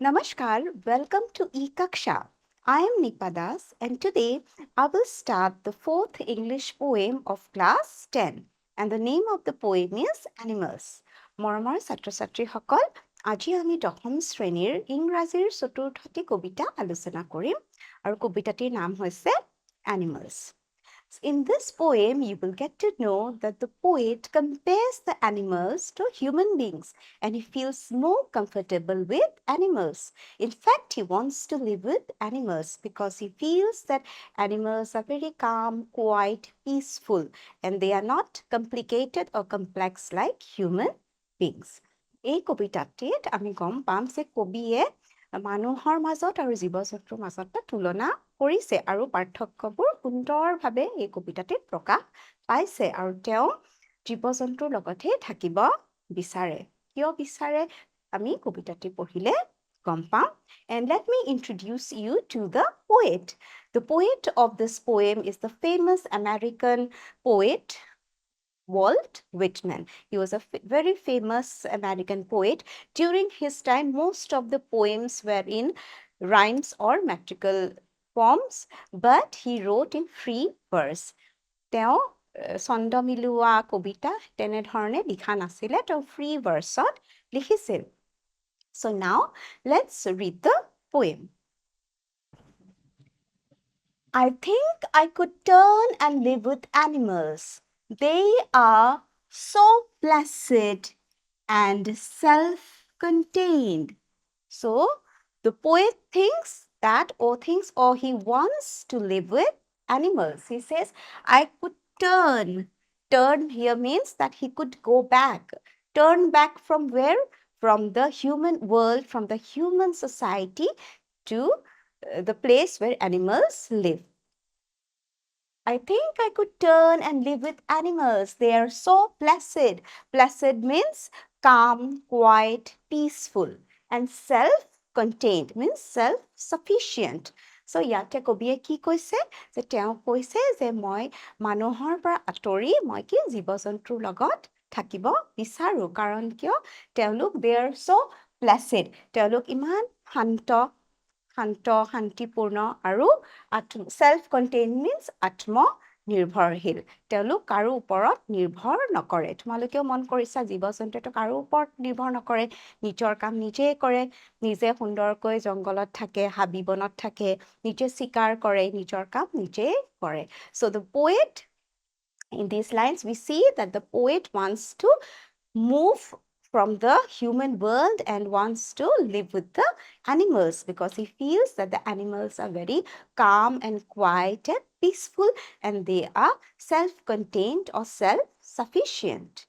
Namaskar, welcome to Ekaksha. I am Nipadas and today I will start the fourth English poem of class 10 and the name of the poem is Animals. মৰমৰ ছাত্ৰ-ছাত্ৰীসকল, আজি আমি দশম শ্ৰেণীৰ ইংৰাজীৰ চতুৰ্থটি কবিতা আলোচনা কৰিম আৰু কবিতাটিৰ নাম হৈছে Animals. In this poem, you will get to know that the poet compares the animals to human beings and he feels more comfortable with animals. In fact, he wants to live with animals because he feels that animals are very calm, quiet, peaceful, and they are not complicated or complex like human beings. এই কবিতাটিত আমি গম পাম যে কবিয়ে মানুহৰ মাজত আৰু জীৱ-জন্তুৰ মাজত তুলনা কৰিছে আৰু পাৰ্থক্যবোৰ সুন্দৰভাৱে এই কবিতাটিত প্ৰকাশ পাইছে আৰু তেওঁ জীৱ-জন্তুৰ লগতে থাকিব বিচাৰে কিয় বিচাৰে আমি কবিতাটি পঢ়িলে গম পাম and let me introduce you to the poet of this poem is the famous American poet Walt Whitman. He was a very famous American poet. During his time, most of the poems were in rhymes or metrical forms, but he wrote in free verse. তেওঁ ছন্দ মিলোৱা কবিতা তেনেধৰণে লিখা নাছিলে তেওঁ free ভাৰ্চত লিখিছিল So now let's read the poem. I think I could turn and live with animals. They are so placid and self-contained. So the poet thinks that he wants to live with animals. He says, I could turn. Turn here means that he could go back. Turn back from where? From the human world, from the human society to the place where animals live. I think I could turn and live with animals. They are so placid. Placid means calm, quiet, peaceful. And self-contained means self-sufficient. So, ইয়াতে কবিয়ে কি কৈছে যে তেওঁ কৈছে যে মই মানুহৰ পৰা আঁতৰি মই কি জীৱ-জন্তুৰ লগত থাকিব বিচাৰো কাৰণ কিয় তেওঁলোক they are so placid. তেওঁলোক ইমান শান্ত শান্তিপূৰ্ণ আৰু self-contained means আত্মনিৰ্ভৰশীল তেওঁলোক কাৰো ওপৰত নিৰ্ভৰ নকৰে তোমালোকেও মন কৰিছা জীৱ-জন্তুটো কাৰো ওপৰত নিৰ্ভৰ নকৰে নিজৰ কাম নিজে কৰে নিজে সুন্দৰকৈ জংগলত থাকে হাবিবনত থাকে নিজে শিকাৰ কৰে নিজৰ কাম নিজে কৰে so the poet in these lines we see that the poet wants to move from the human world and wants to live with the animals because he feels that the animals are very calm and quiet and peaceful and they are self-contained or self-sufficient.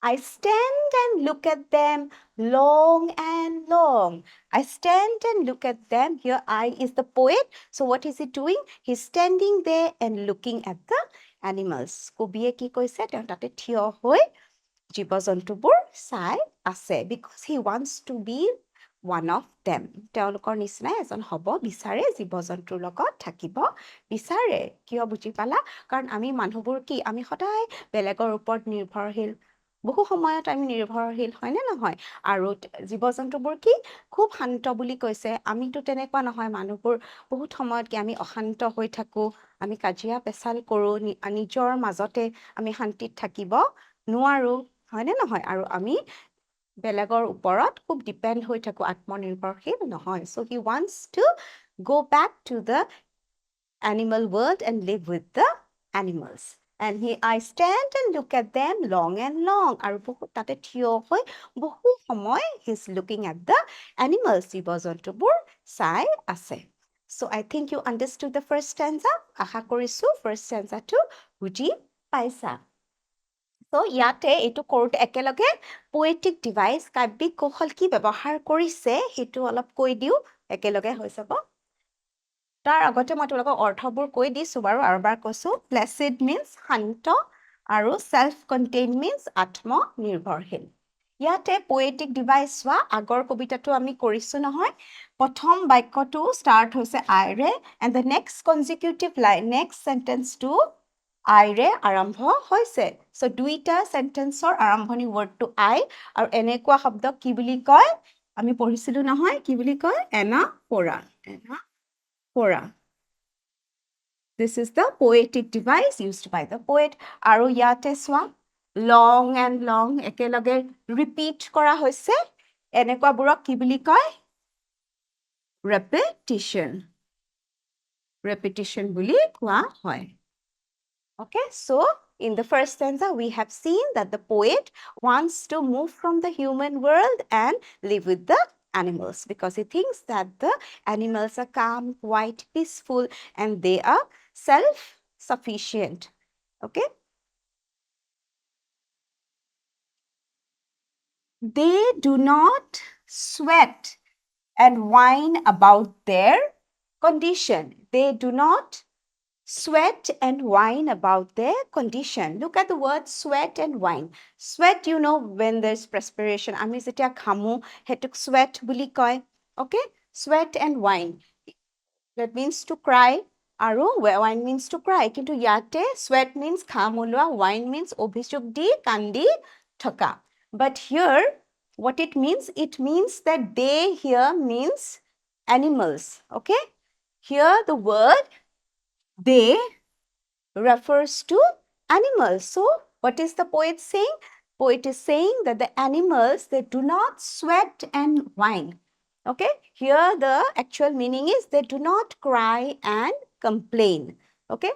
I stand and look at them long and long. I stand and look at them. Here I is the poet. So what is he doing? He's standing there and looking at the animals. কবিয়ে কি কৈছে তেওঁ তাতে থিয় হৈ জীৱ-জন্তুবোৰ চাই আছে because he wants to be one of them. তেওঁলোকৰ নিচিনা এজন হ'ব বিচাৰে জীৱ-জন্তুৰ লগত থাকিব বিচাৰে কিয় বুজি পালা কাৰণ আমি মানুহবোৰ কি আমি সদায় বেলেগৰ ওপৰত নিৰ্ভৰশীল বহু সময়ত আমি নিৰ্ভৰশীল হয়নে নহয় আৰু জীৱ-জন্তুবোৰ কি খুব শান্ত বুলি কৈছে আমিতো তেনেকুৱা নহয় মানুহবোৰ বহুত সময়ত কি আমি অশান্ত হৈ থাকো আমি কাজিয়া পেচাল কৰো নিজৰ মাজতে আমি শান্তিত থাকিব নোৱাৰো হয়নে নহয় আৰু আমি বেলেগৰ ওপৰত খুব ডিপেন্ড হৈ থাকো আত্মনিৰ্ভৰশীল নহয় so he wants to go back to the animal world and live with the animals and I stand and look at them long and long আৰু বহুত তাতে থিয় হৈ বহু সময় he's looking at the animals জীৱ-জন্তুবোৰ চাই আছে so I think you understood the first stanza আশা কৰিছো first stanza টো বুজি পাইছা So, ইয়াতে এইটো কৰোঁতে একেলগে poetic device কাব্যিক কৌশল কি ব্যৱহাৰ কৰিছে সেইটো অলপ কৈ দিও একেলগে হৈ যাব তাৰ আগতে মই তোমালোকক অৰ্থবোৰ কৈ দিছো বাৰু আৰু এবাৰ কৈছো placid means শান্ত আৰু self contained means আত্মনিৰ্ভৰশীল ইয়াতে poetic device হোৱা আগৰ কবিতাটো আমি কৰিছো নহয় প্ৰথম বাক্যটো start হৈছে I ৰে and the next consecutive line next sentence to I ৰে আৰম্ভ হৈছে so দুইটা সেন্টেন্সৰ আৰম্ভণি word to I আৰু এনেকুৱা শব্দ কি বুলি কয় আমি পঢ়িছিলো নহয় কি বুলি কয় anaphora anaphora this is the poetic device used by the poet আৰু ইয়াতে চোৱা long and long একেলগে repeat কৰা হৈছে এনেকুৱাবোৰক কি বুলি কয় repetition বুলি কোৱা হয় okay so in the first stanza we have seen that the poet wants to move from the human world and live with the animals because he thinks that the animals are calm quite peaceful and they are self-sufficient okay they do not sweat and whine about their condition they do not sweat and whine about their condition. Look at the word sweat and whine. Sweat, you know, when there's perspiration. Ami jetia khamu, hetuk sweat buli koi. Okay? Sweat and whine. That means to cry. Aru, whine means to cry. Kintu yate, sweat means khamulwa, whine means obhishuk di, kandi, thaka. But here, what it means that they here means animals. Okay? Here the word they refers to animals. So, what is the poet saying? Poet is saying that the animals, they do not sweat and whine. Okay? Here the actual meaning is they do not cry and complain. Okay?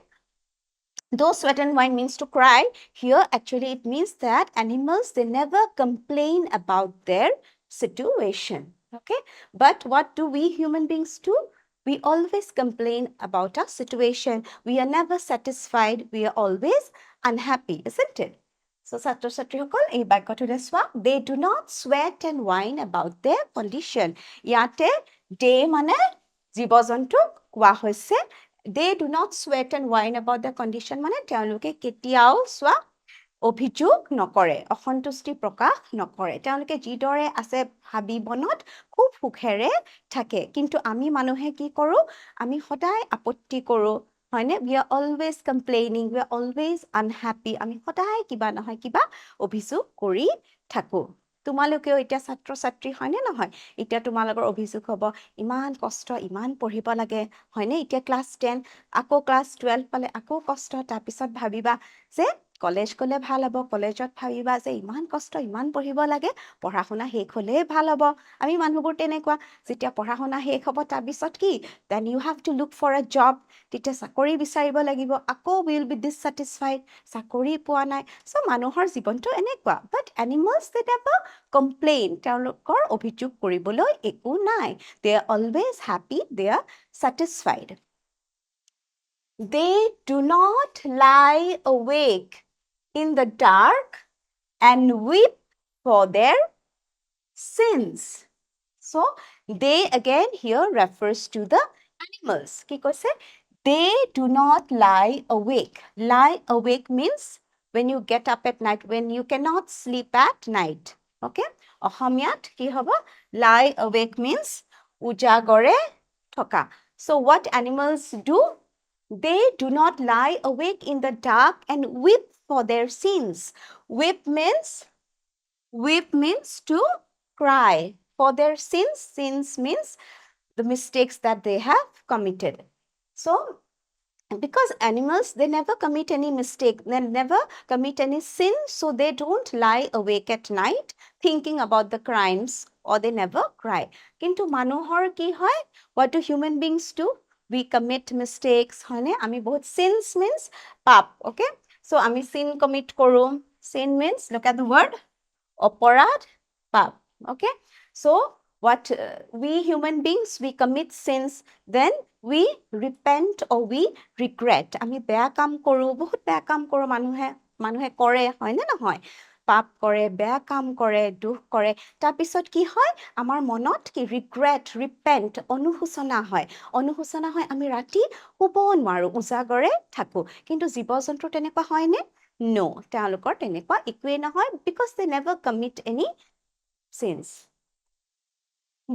Though sweat and whine means to cry, here actually it means that animals, they never complain about their situation. Okay? But what do we human beings do? We always complain about our situation. We are never satisfied. We are always unhappy, isn't it? So, Satya Satrihokol, ei bakyotule swa, they do not sweat and whine about their condition. Yate, de mane, jibojantuk koa hoise, they do not sweat and whine about their condition. Mane, teoluke ketiao swa, অভিযোগ নকৰে অসন্তুষ্টি প্ৰকাশ নকৰে তেওঁলোকে যিদৰে আছে হাবি বনত খুব সুখেৰে থাকে কিন্তু আমি মানুহে কি কৰো আমি সদায় আপত্তি কৰো হয়নে we are always complaining we are always unhappy আমি সদায় কিবা নহয় কিবা অভিযোগ কৰি থাকো তোমালোকেও এতিয়া ছাত্ৰ ছাত্ৰী হয়নে নহয় এতিয়া তোমালোকৰ অভিযোগ হ'ব ইমান কষ্ট ইমান পঢ়িব লাগে হয়নে এতিয়া ক্লাছ 10 আকৌ ক্লাছ 12 পালে আকৌ কষ্ট তাৰ পিছত ভাবিবা যে কলেজ গ'লে ভাল হ'ব কলেজত ভাবিবা যে ইমান কষ্ট ইমান পঢ়িব লাগে পঢ়া শুনা শেষ হ'লেই ভাল হ'ব আমি মানুহবোৰ তেনেকুৱা যেতিয়া পঢ়া শুনা শেষ হ'ব তাৰ পিছত কি then you have to look for a job তেতিয়া চাকৰি বিচাৰিব লাগিব আকৌ will be dissatisfied চাকৰি পোৱা নাই so মানুহৰ জীৱনটো এনেকুৱা but animals they never complain তেওঁলোকৰ অভিযোগ কৰিবলৈ একো নাই they are always happy they are satisfied they do not lie awake in the dark and weep for their sins. So, they again here refers to the animals. Ki koise? They do not lie awake. Lie awake means when you get up at night, when you cannot sleep at night. Okay? Ohomiyat ki hobo? Lie awake means ujagore thoka. So, what animals do? They do not lie awake in the dark and weep for their sins. Weep means to cry for their sins. Sins means the mistakes that they have committed. So, because animals, they never commit any mistake, they never commit any sin, so they don't lie awake at night thinking about the crimes or they never cry. Kintu manuhor ki hoy? What do human beings do? We commit mistakes, hone? Ami bahut sins means pap, okay? So, ami sin commit koru. Sin means, look at the word, oporad, pap, okay? So, what we human beings, we commit sins, then we repent or we regret. Ami beya kam koru, bahut beya kam koru manuhe kore, hoy na nohoy? পাপ কৰে বেয়া কাম কৰে দুখ কৰে তাৰ পিছত কি হয় আমাৰ মনত কি ৰিগ্ৰেট ৰিপেন্ট অনুশোচনা হয় আমি ৰাতি শুব নোৱাৰো উজাগৰে থাকো কিন্তু জীৱ-জন্তু তেনেকুৱা হয়নে নো তেওঁলোকৰ তেনেকুৱা একোৱেই নহয় because they never commit any sins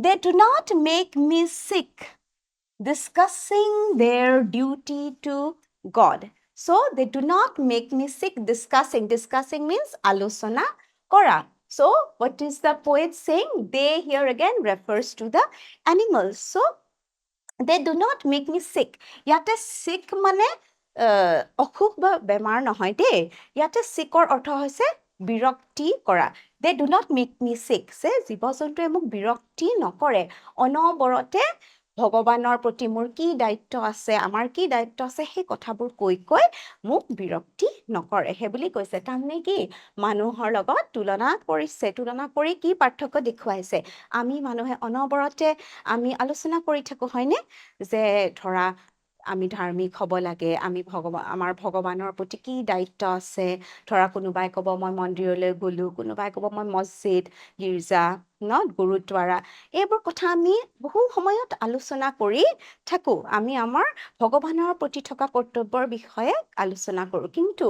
they do not make me sick discussing their duty to God so they do not make me sick discussing means আলোচনা কৰা So what is the poet saying? They here again refers to the animals. So they do not make me sick. Yate sick mane অসুখ বা বেমাৰ নহয় দেই ইয়াতে sickৰ অৰ্থ হৈছে বিৰক্তি কৰা they do not make me sick যে জীৱ-জন্তুৱে মোক বিৰক্তি নকৰে অনবৰতে ভগৱানৰ প্ৰতি মোৰ কি দায়িত্ব আছে আমাৰ কি দায়িত্ব আছে সেই কথাবোৰ কৈ কৈ মোক বিৰক্তি নকৰে হে বুলি কৈছে তাৰমানে কি মানুহৰ লগত তুলনা কৰিছে তুলনা কৰি কি পাৰ্থক্য দেখুৱাইছে আমি মানুহে অনবৰতে আমি আলোচনা কৰি থাকো হয়নে যে ধৰা আমি ধাৰ্মিক হ'ব লাগে আমি আমাৰ ভগৱানৰ প্ৰতি কি দায়িত্ব আছে ধৰা কোনোবাই ক'ব মই মন্দিৰলৈ গ'লো কোনোবাই ক'ব মই মছজিদ গীৰ্জা গুৰুদ্বাৰা এইবোৰ কথা আমি বহু সময়ত আলোচনা কৰি থাকো আমি আমাৰ ভগৱানৰ প্ৰতি থকা কৰ্তব্যৰ বিষয়ে আলোচনা কৰো কিন্তু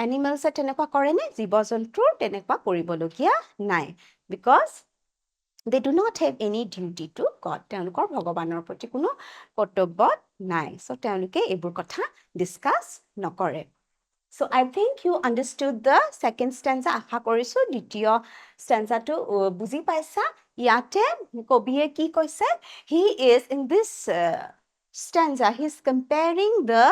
এনিমেলছে তেনেকুৱা কৰে নে জীৱ-জন্তুৰ তেনেকুৱা কৰিবলগীয়া নাই because they do not have any duty to God. তেওঁলোকৰ ভগৱানৰ প্ৰতি কোনো কৰ্তব্য নাই। So তেওঁলোকে এইবোৰ কথা discuss নকৰে। So I think you understood the second stanza. আশা কৰিছো দ্বিতীয় stanzaটো বুজি পাইছা। ইয়াতে কবিয়ে কি কৈছে? He is in this stanza, he's comparing the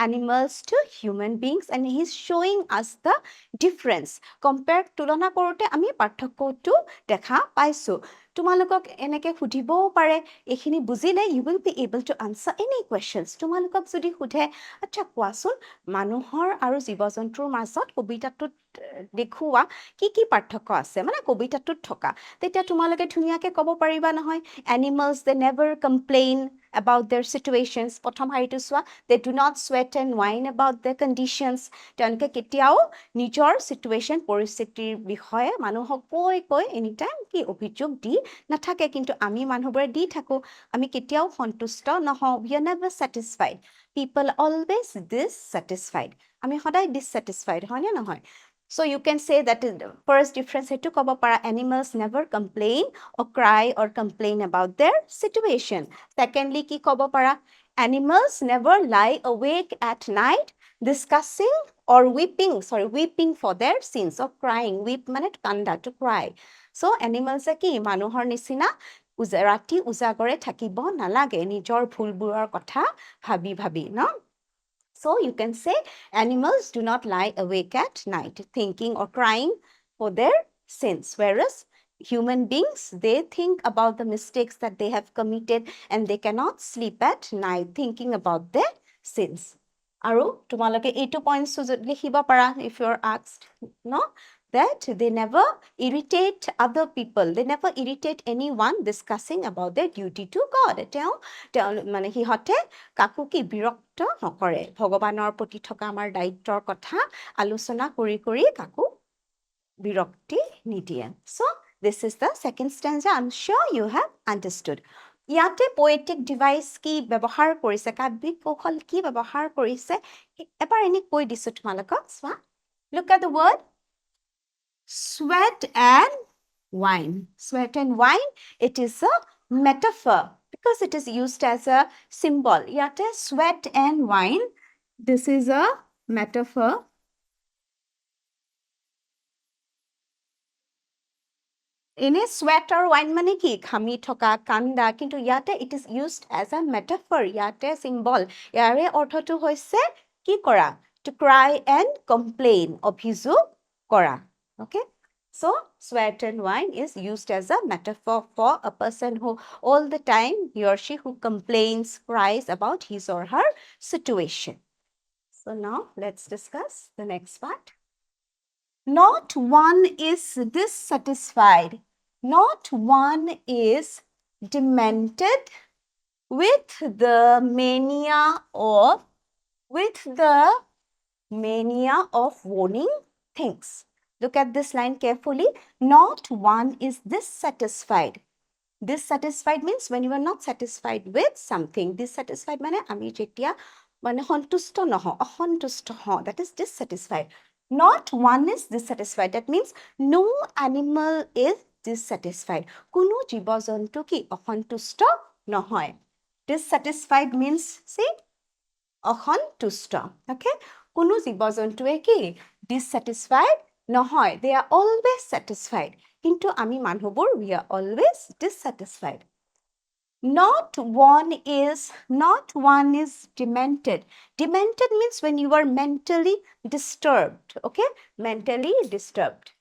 animals to human beings and he's showing us the difference. Compare তুলনা কৰোতে আমি পাৰ্থক্যটো দেখা পাইছো। তোমালোকক এনেকে সুধিবও পাৰে এইখিনি বুজিলে you will be able to answer any questions তোমালোকক যদি সুধে আচ্ছা কোৱাচোন মানুহৰ আৰু জীৱ-জন্তুৰ মাজত কবিতাটোত দেখুৱা কি পাৰ্থক্য আছে মানে কবিতাটোত থকা তেতিয়া তোমালোকে ধুনীয়াকে ক'ব পাৰিবা নহয় animals they never complain about their situations প্ৰথম হাৰিটো চোৱা they do not sweat and whine about their conditions তেওঁলোকে কেতিয়াও নিজৰ situation পৰিস্থিতিৰ বিষয়ে মানুহক কৈ anytime কি অভিযোগ দি নাথাকে কিন্তু আমি মানুহবোৰে দি থাকো আমি কেতিয়াও সন্তুষ্ট নহওঁ we are never satisfied people always dissatisfied আমি সদায় dissatisfied হয় নে নহয় so you can say that the first difference হেতু ক'ব পাৰা animals never complain or cry or complain about their situation secondly কি ক'ব পাৰা animals never lie awake at night discussing or weeping for their sins or crying weep মানে কান্দা to cry so animals কি মানুহৰ নিচিনা ৰাতি উজাগৰে থাকিব নালাগে নিজৰ ভুলবোৰৰ কথা ভাবি ন So you can say animals do not lie awake at night thinking or crying for their sins whereas human beings they think about the mistakes that they have committed and they cannot sleep at night thinking about their sins আৰু তোমালোকে এইটো points লিখিব পাৰা if you are asked no that they never irritate other people they never irritate anyone discussing about their duty to God তেওঁ মানে সিহঁতে কাকো কি বিৰক্ত নকৰে ভগৱানৰ প্ৰতি থকা আমাৰ দায়িত্বৰ কথা আলোচনা কৰি কাকো বিৰক্তি নিদিয়ে so this is the second stanza I'm sure you have understood ইয়াতে poetic device কি ব্যৱহাৰ কৰিছে কাব্যিক কৌশল কি ব্যৱহাৰ কৰিছে এবাৰ এনে কৈ দিছো তোমালোকক চোৱা look at the word sweat and wine it is a metaphor because it is used as a symbol yate sweat and wine this is a metaphor এনে sweat or wine মানে কি ঘামি থকা কান্দা কিন্তু ইয়াতে it is used as a metaphor ইয়াতে symbol ইয়াৰে অৰ্থটো হৈছে কি কৰা to cry and complain অভিযোগ কৰা okay so sweat and wine is used as a metaphor for a person who all the time he or she who complains cries about his or her situation so now let's discuss the next part Not one is dissatisfied. Not one is demented with the mania of wanting things. Look at this line carefully. Not one is dissatisfied. Dissatisfied means when you are not satisfied with something. Dissatisfied মানে আমি যেতিয়া মানে সন্তুষ্ট নহওঁ অসন্তুষ্ট হওঁ that is dissatisfied. Not one is dissatisfied. That means no animal is dissatisfied. কোনো জীৱ-জন্তু কি অসন্তুষ্ট নহয়. Dissatisfied means see অসন্তুষ্ট. Okay? কোনো জীৱ-জন্তুৱে কি dissatisfied নহয়, they are always satisfied. কিন্তু আমি মানুহবোৰ, we are always dissatisfied. Not one is demented. Demented means when you are mentally disturbed, okay? Mentally disturbed.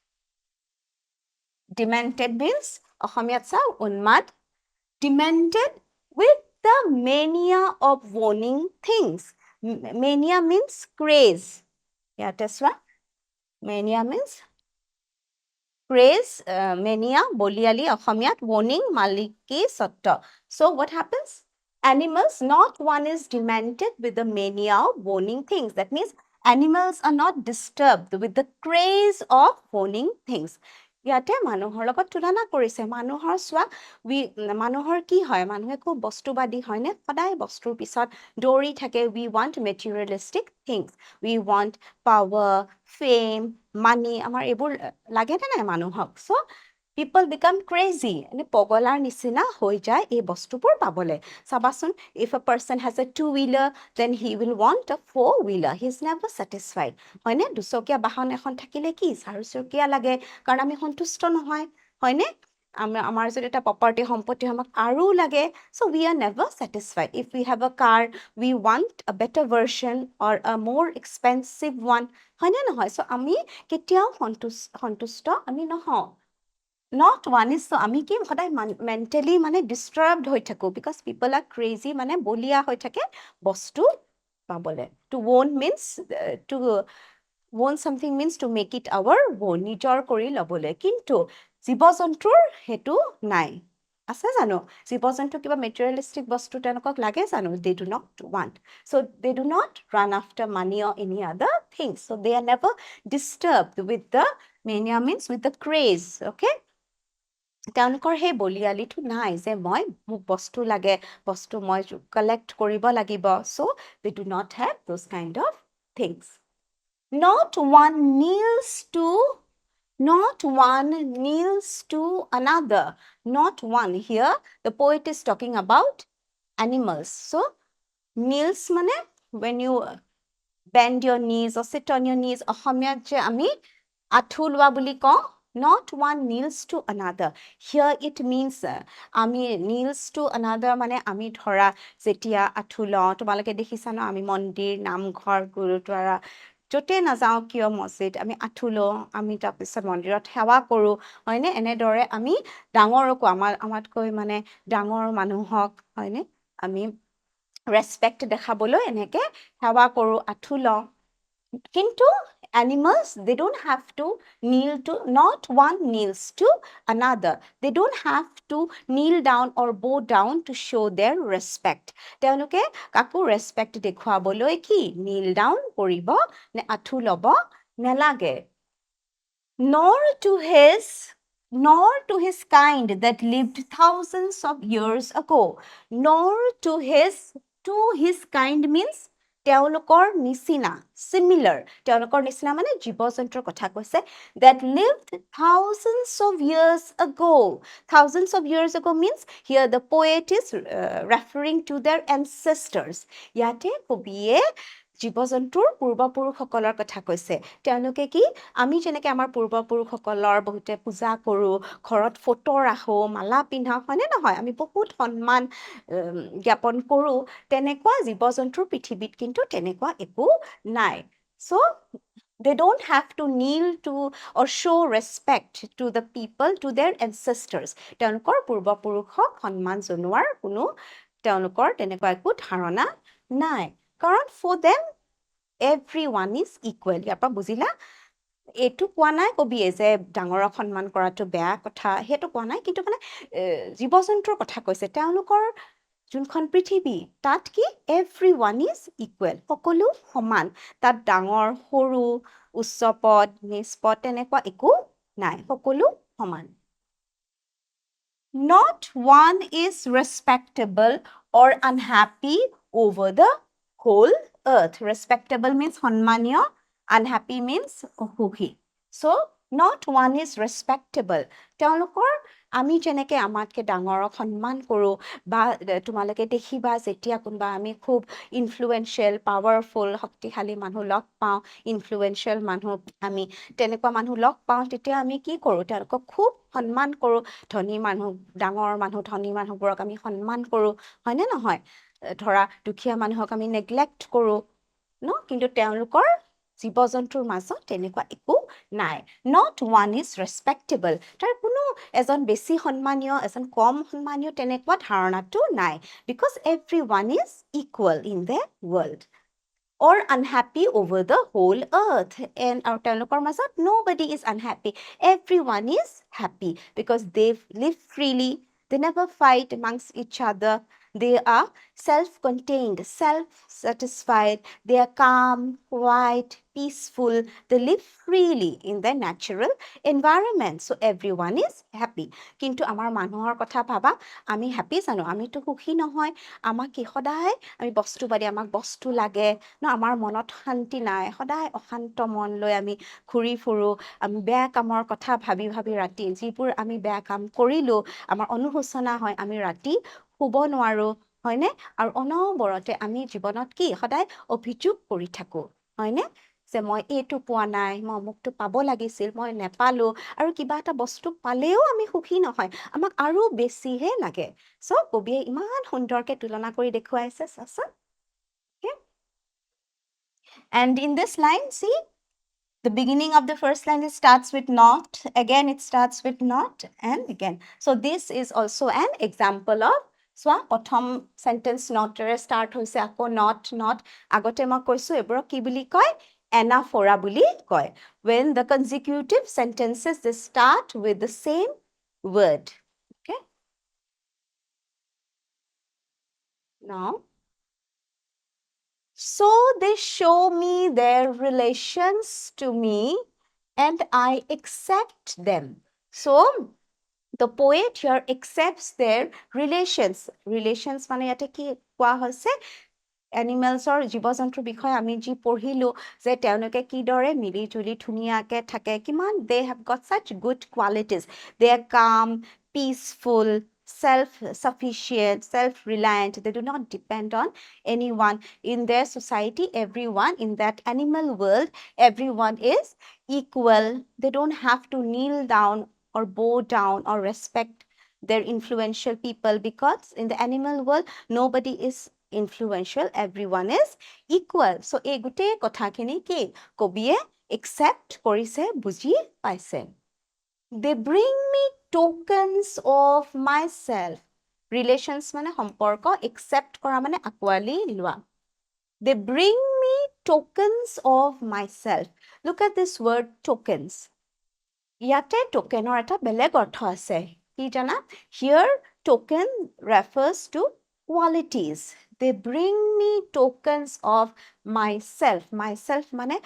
Demented means, অসমীয়াত চাও, উন্মাদ. Demented with the mania of wanting things. Mania means craze. ইয়াতে চোৱা, mania means craze, mania, boliali, অসমীয়াত wanting, maliki, satta. So what happens? Animals, not one is demented with the mania of wanting things. That means animals are not disturbed with the craze of wanting things. ইয়াতে মানুহৰ লগত তুলনা কৰিছে। মানুহৰ চোৱা, মানুহৰ কি হয়? মানুহে খুব বস্তুবাদী হয়নে? সদায় বস্তুৰ পিছত দৌৰি থাকে। We want materialistic things. We want power, fame, money. আমাৰ এইবোৰ লাগে নে নাই মানুহক? So people become crazy. এনে পগলাৰ নিচিনা হৈ যায় এই বস্তুবোৰ পাবলে। চাবাচোন, if a person has a two-wheeler, then he will want a four-wheeler. He is never satisfied. হয়নে? দুচকীয়া বাহন এখন থাকিলে কি চাৰিচকীয়া লাগে, কাৰণ আমি সন্তুষ্ট নহয়, হয়নে? আমাৰ যদি এটা প্ৰপাৰ্টি সম্পত্তি আমাক আৰু লাগে, so we are never satisfied. If we have a car, we want a better version or a more expensive one. হয়নে নহয়? So আমি কেতিয়াও সন্তুষ্ট আমি নহওঁ। Not one is, so আমি কি সদায় mentally মানে disturbed হৈ থাকো, because people are crazy, মানে বলিয়া হৈ থাকে বস্তু পাবলে. To want means, to want something means to make it our own, নিজৰ কৰি ল'বলে। কিন্তু জীৱ-জন্তুৰ সেইটো নাই। আছে জানো? জীৱ-জন্তু কিবা materialistic বস্তু তেওঁলোকক লাগে জানো? They do not want. So they do not run after money or any other things. So they are never disturbed with the mania, means with the craze, okay? তেওঁলোকৰ সেই বলিয়ালিটো নাই যে মোক বস্তু লাগে, বস্তু মই কালেক্ট কৰিব লাগিব। So they do not have those kind of things. Not one kneels to another. Not one. Here the poet is talking about animals. So kneels মানে when you bend your knees or sit on your knees, অসমীয়াত যে আমি আঁঠু লোৱা বুলি কওঁ, not one kneels to another. Here it means আমি kneels to another মানে আমি ধৰা যেতিয়া আঁঠু লওঁ, তোমালোকে দেখিছা ন, আমি মন্দিৰ, নামঘৰ, গুৰুদ্বাৰা য'তে নাযাওঁ কিয় মছজিদ, আমি আঁঠু লওঁ, আমি তাৰপিছত মন্দিৰত সেৱা কৰোঁ, হয়নে? এনেদৰে আমি ডাঙৰকো, আমাতকৈ মানে ডাঙৰ মানুহক, হয়নে, আমি ৰেচপেক্ট দেখাবলৈ এনেকে সেৱা কৰোঁ, আঁঠু লওঁ। কিন্তু animals, they don't have to kneel to, not one kneels to another. They don't have to kneel down or bow down to show their respect. তেওঁলোকে কাকো ৰেচপেক্ট দেখুৱাবলৈ কি kneel down কৰিব নে আঁঠু ল'ব নেলাগে। Nor to his kind that lived thousands of years ago. Nor to his kind means তেওঁলোকৰ নিচিনা, similar. তেওঁলোকৰ নিচিনা মানে জীৱ-জন্তুৰ কথা কৈছে, that lived thousands of years ago. Thousands of years ago means here the poet is referring to their ancestors. ইয়াতে কবিয়ে জীৱ-জন্তুৰ পূৰ্বপুৰুষসকলৰ কথা কৈছে। তেওঁলোকে কি, আমি যেনেকৈ আমাৰ পূৰ্বপুৰুষসকলৰ বহুতে পূজা কৰোঁ, ঘৰত ফটো ৰাখোঁ, মালা পিন্ধাওঁ, হয়নে নহয়? আমি বহুত সন্মান জ্ঞাপন কৰোঁ। তেনেকুৱা জীৱ-জন্তুৰ পৃথিৱীত কিন্তু তেনেকুৱা একো নাই। So they don't have to kneel to or show respect to the people, to their ancestors. তেওঁলোকৰ পূৰ্বপুৰুষক সন্মান জনোৱাৰ কোনো তেওঁলোকৰ তেনেকুৱা একো ধাৰণা নাই। কাৰণ for them everyone is equal. ইয়াৰ পৰা বুজিলা? এইটো কোৱা নাই কবিয়ে যে ডাঙৰক সন্মান কৰাটো বেয়া কথা, সেইটো কোৱা নাই, কিন্তু মানে জীৱ-জন্তুৰ কথা কৈছে। তেওঁলোকৰ যোনখন পৃথিৱী, তাত কি everyone is equal. সকলো সমান। তাত ডাঙৰ, সৰু, উচ্চ পদ, নিচ পদ তেনেকুৱা একো নাই। সকলো সমান। Not one is respectable or unhappy over the whole earth. Respectable means সন্মানীয়, unhappy means অসুখী. So not one is respectable. তেওঁলোকৰ আমি যেনেকৈ আমাতকৈ ডাঙৰক সন্মান কৰোঁ বা তোমালোকে দেখিবা যেতিয়া কোনোবা আমি খুব ইনফ্লুৱেঞ্চিয়েল পাৱাৰফুল শক্তিশালী মানুহ লগ পাওঁ ইনফ্লুৱেঞ্চিয়েল মানুহ আমি তেনেকুৱা মানুহ লগ পাওঁ তেতিয়া আমি কি কৰোঁ তেওঁলোকক খুব সন্মান কৰোঁ ধনী মানুহ ডাঙৰ মানুহ ধনী মানুহবোৰক আমি সন্মান কৰোঁ হয়নে নহয় ধৰা দুখীয়া মানুহক আমি নেগলেক্ট কৰোঁ ন কিন্তু তেওঁলোকৰ জীৱ জন্তুৰ মাজত তেনেকুৱা একো নাই not one is respectable তাৰ কোনো এজন বেছি সন্মানীয় এজন কম সন্মানীয় তেনেকুৱা ধাৰণাটো নাই because everyone is equal in the world or unhappy over the whole earth and our তেওঁলোকৰ মাজত nobody is unhappy everyone is happy because they live freely they never fight amongst each other they are self-contained self-satisfied they are calm quiet peaceful they live freely in the natural environment so everyone is happy কিন্তু আমাৰ মানুহৰ কথা ভাবা আমি happy জানো আমিতো সুখী নহয় আমাক কি সদায় আমি বস্তু বাদে আমাক বস্তু লাগে ন আমাৰ মনত শান্তি নাই সদায় অশান্ত মন লৈ আমি ঘূৰি ফুৰোঁ আমি বেয়া কামৰ কথা ভাবি ভাবি ৰাতি যিবোৰ আমি বেয়া কাম কৰিলোঁ আমাৰ অনুশোচনা হয় আমি ৰাতি শুব নোৱাৰোঁ হয়নে আৰু অনবৰতে আমি জীৱনত কি সদায় অভিযোগ কৰি থাকোঁ হয়নে যে মই এইটো পোৱা নাই মই অমুকটো পাব লাগিছিল মই নেপালোঁ আৰু কিবা এটা বস্তু পালেও আমি সুখী নহয় আমাক আৰু বেছিহে লাগে চ' কবিয়ে ইমান সুন্দৰকৈ তুলনা কৰি দেখুৱাইছে চাচোন and in this line see the beginning of the first line it starts with not again it starts with not and again so this is also an example of চোৱা প্ৰথম sentence নটেৰে start হৈছে আকৌ not আগতে মই কৈছোঁ এইবোৰক কি বুলি কয় anaphora বুলি কয় when the consecutive sentences they start with the same word okay now so they show me their relations to me and I accept them so the poet here accepts their relations মানে ইয়াতে কি কোৱা হৈছে এনিমেলছৰ জীৱ জন্তুৰ বিষয়ে আমি যি পঢ়িলোঁ যে তেওঁলোকে কিদৰে মিলি জুলি ধুনীয়াকৈ থাকে কিমান they have got such good qualities they are calm peaceful self-sufficient self-reliant they do not depend on anyone in their society everyone in that animal world everyone is equal they don't have to kneel down or bow down or respect their influential people because in the animal world nobody is influential everyone is equal so এই গোটেই কথাখিনি কি কবিয়ে accept কৰিছে বুজি পাইছে they bring me tokens of myself relations মানে সম্পৰ্ক accept কৰা মানে আকোৱালি লোৱা they bring me tokens of myself look at this word tokens ইয়াতে টোকেনৰ এটা বেলেগ অৰ্থ আছে কি জানা here token refers to qualities they bring me tokens of myself মানে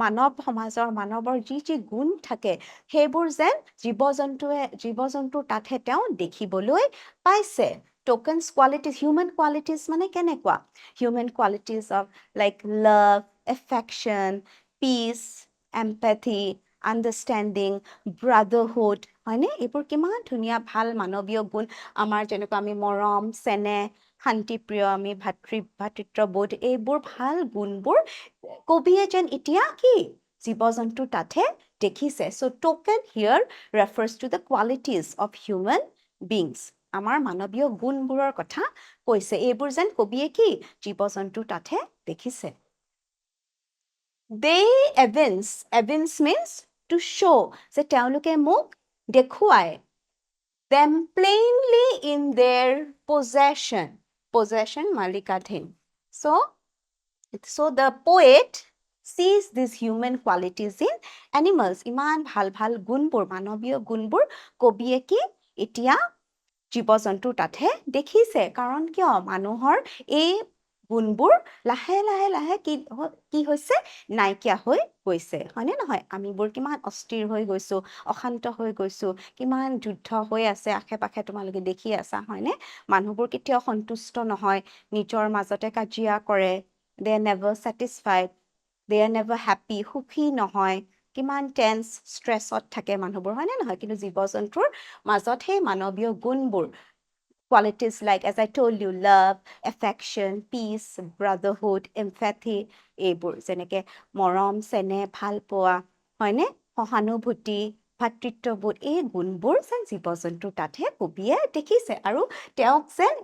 মানৱ সমাজৰ মানৱৰ যি গুণ থাকে সেইবোৰ যেন জীৱ জন্তুৰ তাতহে তেওঁ দেখিবলৈ পাইছে tokens qualities human qualities মানে কেনেকুৱা human qualities of like love affection peace empathy understanding brotherhood হয়নে এইবোৰ কিমান ধুনীয়া ভাল মানৱীয় গুণ আমাৰ যেনেকুৱা আমি মৰম চেনেহ শান্তিপ্ৰিয় আমি ভাতৃত্ববোধ এইবোৰ ভাল গুণবোৰ কবিয়ে যেন এতিয়া কি জীৱ জন্তু তাতে দেখিছে so token here refers to the qualities of human beings আমাৰ মানৱীয় গুণবোৰৰ কথা কৈছে এইবোৰ যেন কবিয়ে কি জীৱ জন্তু তাতে দেখিছে they evince means to show যে তেওঁলোকে মোক দেখুৱায় them plainly in their possession মালিকাধীন so the poet sees these human qualities in animals ইমান ভাল গুণবোৰ মানৱীয় গুণবোৰ কবিয়ে কি এতিয়া জীৱ জন্তু তাতে দেখিছে কাৰণ কিয় মানুহৰ এই গুণবোৰ লাহে কি হৈছে নাইকিয়া হৈ গৈছে হয়নে নহয় আমিবোৰ কিমান অস্থিৰ হৈ গৈছো অশান্ত হৈ গৈছো কিমান যুদ্ধ হৈ আছে আশে পাশে তোমালোকে দেখি আছা হয়নে মানুহবোৰ কেতিয়াও সন্তুষ্ট নহয় নিজৰ মাজতে কাজিয়া কৰে they are never satisfied they are never happy সুখী নহয় কিমান টেন্স ষ্ট্ৰেছত থাকে মানুহবোৰ হয়নে নহয় কিন্তু জীৱ-জন্তুৰ মাজত সেই মানৱীয় গুণবোৰ qualities like, as I told you, love, affection, peace, brotherhood, empathy, এইবোৰ যেনেকে মৰম, চেনেহ, ভাল পোৱা, হয়নে? সহানুভূতি, ভাতৃত্ববোধ, এই গুণবোৰ যেন জীৱ-জন্তুৰ তাতহে কবিয়ে দেখিছে আৰু তেওঁক যেন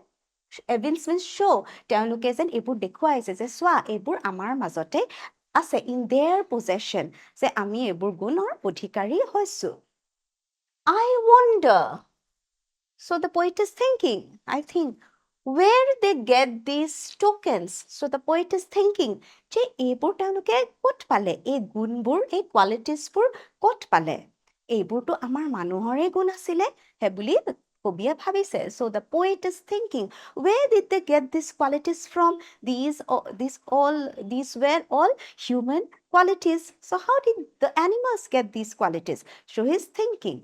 evincements show, তেওঁলোকে যেন এইবোৰ দেখুৱাইছে যে চোৱা এইবোৰ আমাৰ মাজতে আছে in their possession, যে আমি এইবোৰ গুণৰ অধিকাৰী হৈছো. I wonder. So the poet is thinking, I think, where they get these tokens. So the poet is thinking, যে এইবোৰ তেওঁলোকে ক'ত পালে? এই গুণবোৰ, এই qualitiesবোৰ ক'ত পালে? এইবোৰতো আমাৰ মানুহৰে গুণ আছিলে, বুলি কবিয়ে ভাবিছে. So the poet is thinking, where did they get these qualities from? These were all human qualities. So how did the animals get these qualities? So he's thinking.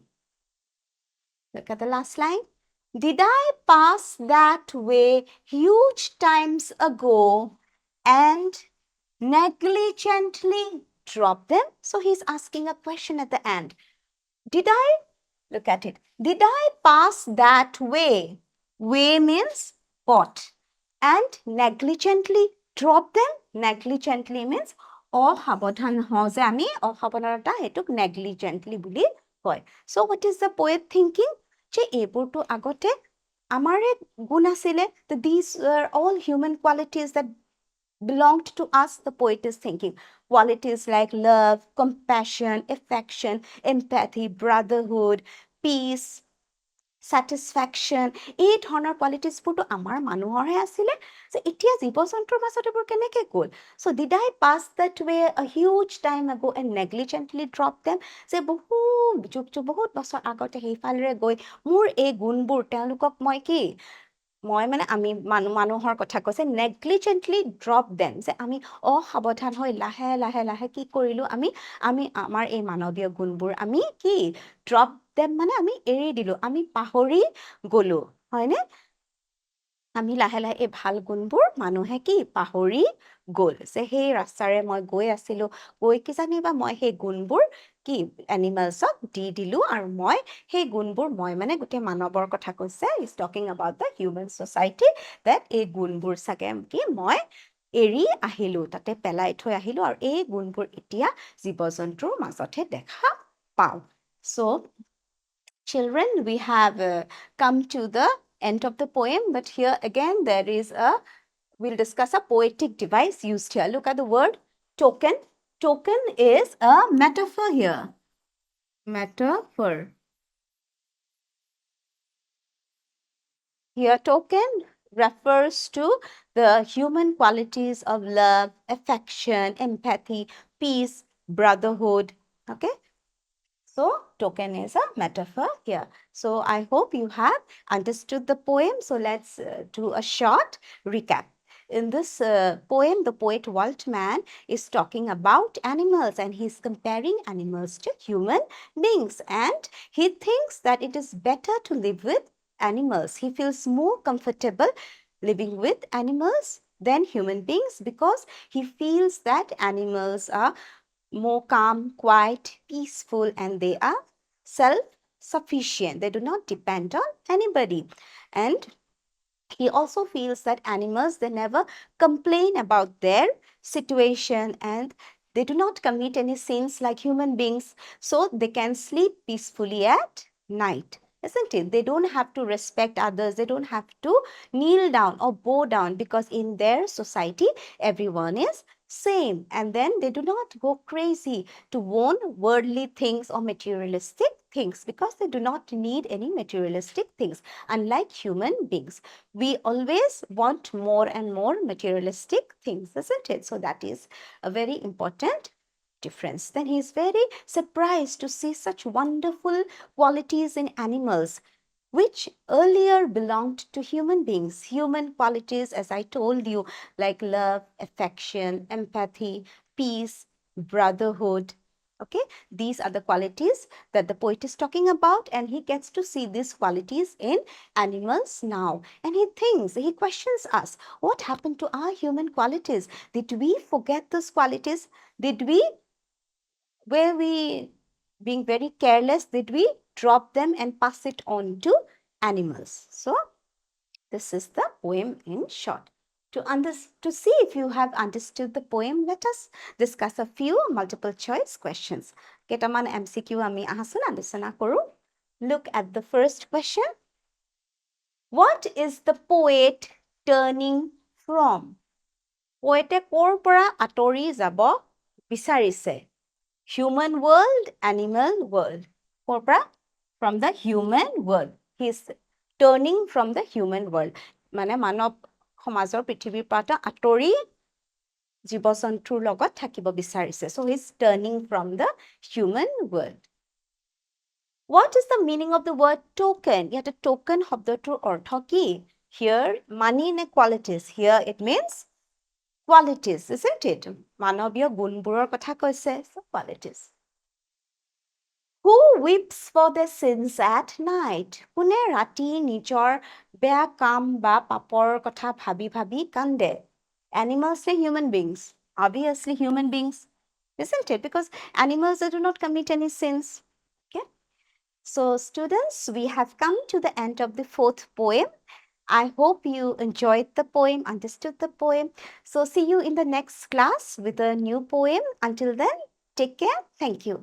Look at the last line. Did I pass that way huge times ago and negligently drop them? So he's asking a question at the end. Did I, look at it, did I pass that way? Way means what? And negligently drop them? Negligently means অসাৱধান হওঁ যে আমি অসাৱধানতা সেইটোক negligently বুলি কয়. So what is the poet thinking? যে এইবোৰতো আগতে আমাৰে গুণ আছিলে. These were all human qualities that belonged to us, the poet is thinking. Qualities like love, compassion, affection, empathy, brotherhood, peace, satisfaction, এই ধৰণৰ qualitiesবোৰতো আমাৰ মানুহৰহে আছিলে. So এতিয়া জীৱ-জন্তুৰ মাজত এইবোৰ কেনেকে গ'ল? So did I pass that way a huge time ago and negligently drop them? যে বহুত বছৰ আগতে সেইফালেৰে গৈ মোৰ এই গুণবোৰ তেওঁলোকক মই কি মই মানে আমি মানুহৰ কথা কৈছে negligently drop them, যে আমি অসাৱধান হৈ লাহে লাহে লাহে কি কৰিলো আমি আমাৰ এই মানৱীয় গুণবোৰ আমি কি drop them মানে আমি এৰি দিলো, আমি পাহৰি গলো, হয়নে? আমি লাহে লাহে এই ভাল গুণবোৰ মানুহে কি পাহৰি গ'ল, যে সেই ৰাস্তাৰে মই গৈ আছিলো, গৈ কি জানিবা মই সেই গুণবোৰ কি এনিমেলছক দি দিলো আৰু মই সেই গুণবোৰ মই মানে গোটেই মানৱৰ কথা কৈছে, is talking about the human society, that এই গুণবোৰ চাগে কি মই এৰি আহিলো, তাতে পেলাই থৈ আহিলো আৰু এই গুণবোৰ এতিয়া জীৱ-জন্তুৰ মাজতহে দেখা পাওঁ. So children, we have come to the end of the poem, but here again there is we'll discuss a poetic device used here. Look at the word token. Token is a metaphor here. Metaphor. Here token refers to the human qualities of love, affection, empathy, peace, brotherhood. Okay? So, token is a metaphor here. So, I hope you have understood the poem. So, let's do a short recap. In this poem, the poet Waltman is talking about animals and he's comparing animals to human beings. And he thinks that it is better to live with animals. He feels more comfortable living with animals than human beings because he feels that animals are more calm, quiet, peaceful, and they are self-sufficient. They do not depend on anybody. And he also feels that animals, they never complain about their situation and they do not commit any sins like human beings, so they can sleep peacefully at night. Isn't it? They don't have to respect others. They don't have to kneel down or bow down because in their society, everyone is same. And then they do not go crazy to want worldly things or materialistic things because they do not need any materialistic things, unlike human beings. We always want more and more materialistic things, isn't it? So that is a very important difference. Then he is very surprised to see such wonderful qualities in animals which earlier belonged to human beings. Human qualities, as I told you, like love, affection, empathy, peace, brotherhood. Okay, these are the qualities that the poet is talking about, and he gets to see these qualities in animals now. And he thinks, he questions us, what happened to our human qualities? Did we forget those qualities? Did we were we being very careless? Did we drop them and pass it on to animals? So this is the poem in short. To see if you have understood the poem, let us discuss a few multiple choice questions. Ketaman MCQ ami ahasun alusana koru. Look at the first question. What is the poet turning from? Poete কৰ পৰা আঁতৰি যাব বিচাৰিছে? Human world, animal world. কৰ পৰা? From the human world. He is turning from the human world. মানে মানৱ সমাজৰ পৃথিৱীৰ পৰা আঁতৰি জীৱ-জন্তুৰ লগত থাকিব বিচাৰিছে. So he is turning from the human world. What is the meaning of the word token? ইয়াতে token শব্দটোৰ অৰ্থ কি? Here, money inequalities. Here it means qualities, isn't it? মানৱীয় গুণবোৰৰ কথা কৈছে. So qualities. Who weeps for their sins at night? কোনে ৰাতি নিজৰ বেয়া কাম বা পাপৰ কথা ভাবি ভাবি কান্দে? Animals নে human beings? Obviously human beings, isn't it? Because animals do not commit any sins. Okay. So students, we have come to the end of the fourth poem. I hope you enjoyed the poem, understood the poem. So see you in the next class with a new poem. Until then, take care. Thank you.